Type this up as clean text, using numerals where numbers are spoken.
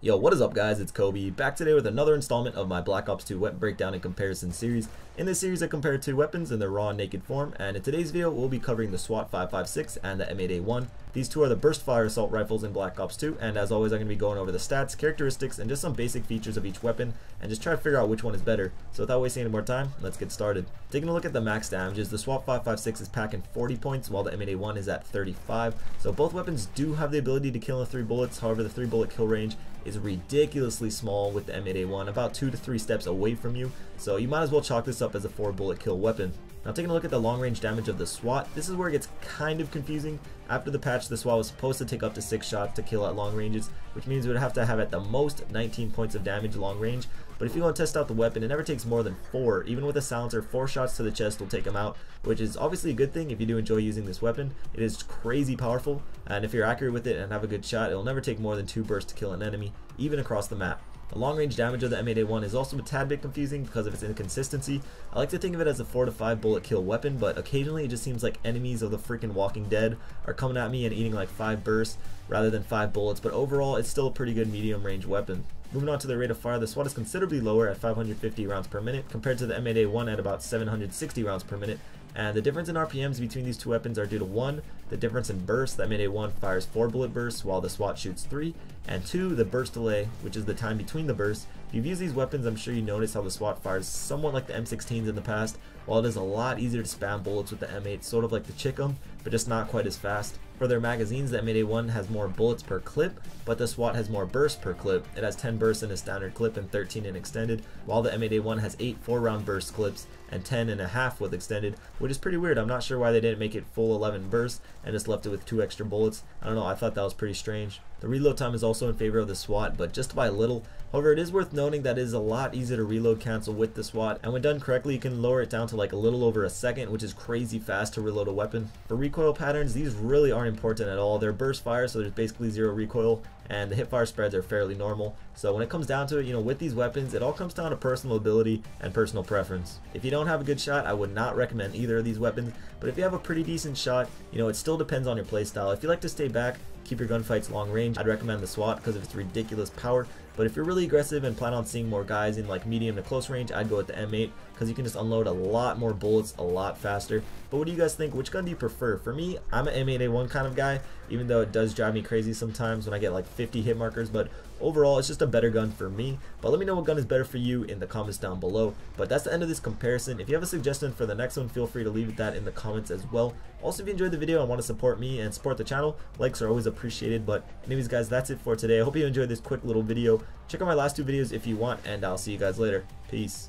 Yo, what is up guys, it's Kobe, back today with another installment of my Black Ops 2 weapon breakdown and comparison series. In this series I compare two weapons in their raw and naked form, and in today's video we'll be covering the SWAT 5.56 and the M8A1. These two are the burst fire assault rifles in Black Ops 2, and as always I'm going to be going over the stats, characteristics, and just some basic features of each weapon, and just try to figure out which one is better. So without wasting any more time, let's get started. Taking a look at the max damages, the SWAT 5.56 is packing 40 points while the M8A1 is at 35. So both weapons do have the ability to kill in 3 bullets, however the 3 bullet kill range is ridiculously small with the M8A1, about 2 to 3 steps away from you, so you might as well chalk this up as a 4 bullet kill weapon. Now taking a look at the long range damage of the SWAT, this is where it gets kind of confusing. After the patch, the SWAT was supposed to take up to 6 shots to kill at long ranges, which means it would have to have at the most 19 points of damage long range. But if you want to test out the weapon, it never takes more than 4. Even with a silencer, 4 shots to the chest will take him out, which is obviously a good thing if you do enjoy using this weapon. It is crazy powerful, and if you're accurate with it and have a good shot, it'll never take more than 2 bursts to kill an enemy, even across the map. The long range damage of the M8A1 is also a tad bit confusing because of its inconsistency. I like to think of it as a 4 to 5 bullet kill weapon, but occasionally it just seems like enemies of the freaking Walking Dead are coming at me and eating like 5 bursts rather than 5 bullets, but overall it's still a pretty good medium range weapon. Moving on to the rate of fire, the SWAT is considerably lower at 550 rounds per minute compared to the M8A1 at about 760 rounds per minute. And the difference in RPMs between these two weapons are due to 1, the difference in burst. The M8A1 fires 4 bullet bursts while the SWAT shoots 3, and 2, the burst delay, which is the time between the bursts. If you've used these weapons, I'm sure you notice how the SWAT fires somewhat like the M16s in the past, while it is a lot easier to spam bullets with the M8, sort of like the Chickum, but just not quite as fast. For their magazines, the M8A1 has more bullets per clip, but the SWAT has more bursts per clip. It has 10 bursts in a standard clip and 13 in extended, while the M8A1 has 8 4-round burst clips and 10.5 with extended, which is pretty weird. I'm not sure why they didn't make it full 11 bursts and just left it with 2 extra bullets. I don't know, I thought that was pretty strange. The reload time is also in favor of the SWAT, but just by a little. However, it is worth noting that it is a lot easier to reload cancel with the SWAT, and when done correctly you can lower it down to like a little over a second, which is crazy fast to reload a weapon. For recoil patterns, these really aren't important at all. They're burst fire, so there's basically 0 recoil, and the hip fire spreads are fairly normal. So when it comes down to it, with these weapons, it all comes down to personal ability and personal preference. If you don't have a good shot, I would not recommend either of these weapons, but if you have a pretty decent shot, it still depends on your playstyle. If you like to stay back, keep your gunfights long range, I'd recommend the SWAT because of its ridiculous power. But if you're really aggressive and plan on seeing more guys in like medium to close range, I'd go with the M8 because you can just unload a lot more bullets a lot faster. But what do you guys think? Which gun do you prefer? For me, I'm an M8A1 kind of guy, even though it does drive me crazy sometimes when I get like 50 hit markers, but overall it's just a better gun for me. But let me know what gun is better for you in the comments down below. But that's the end of this comparison. If you have a suggestion for the next one, feel free to leave that in the comments as well. Also, if you enjoyed the video and want to support me and support the channel, likes are always appreciated. But anyways guys, that's it for today. I hope you enjoyed this quick little video. Check out my last 2 videos if you want, and I'll see you guys later. Peace.